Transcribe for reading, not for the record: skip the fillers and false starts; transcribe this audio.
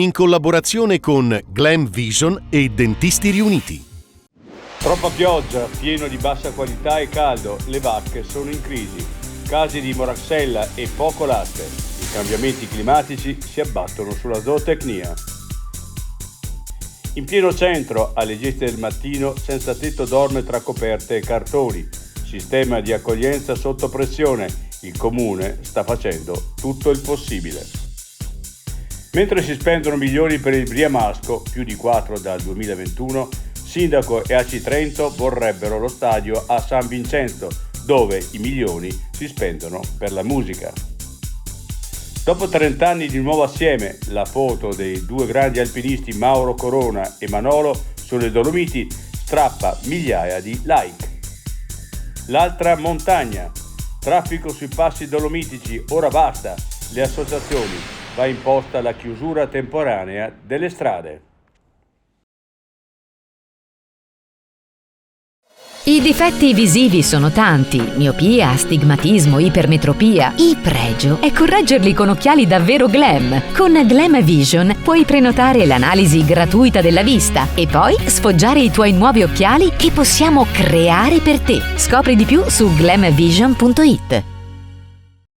in collaborazione con Glam Vision e Dentisti Riuniti. Troppa pioggia, pieno di bassa qualità e caldo, le vacche sono in crisi. Casi di moraxella e poco latte. I cambiamenti climatici si abbattono sulla zootecnia. In pieno centro, alle 10 del mattino, senza tetto dorme tra coperte e cartoni. Sistema di accoglienza sotto pressione. Il comune sta facendo tutto il possibile. Mentre si spendono milioni per il Briamasco, più di 4 dal 2021, Sindaco e AC Trento vorrebbero lo stadio a San Vincenzo, dove i milioni si spendono per la musica. Dopo 30 anni di nuovo assieme, la foto dei due grandi alpinisti Mauro Corona e Manolo sulle Dolomiti strappa migliaia di like. L'altra montagna. Traffico sui passi dolomitici, ora basta. Le associazioni, va imposta la chiusura temporanea delle strade. I difetti visivi sono tanti: miopia, astigmatismo, ipermetropia. Il pregio è correggerli con occhiali davvero glam. Con Glam Vision puoi prenotare l'analisi gratuita della vista e poi sfoggiare i tuoi nuovi occhiali che possiamo creare per te. Scopri di più su glamvision.it.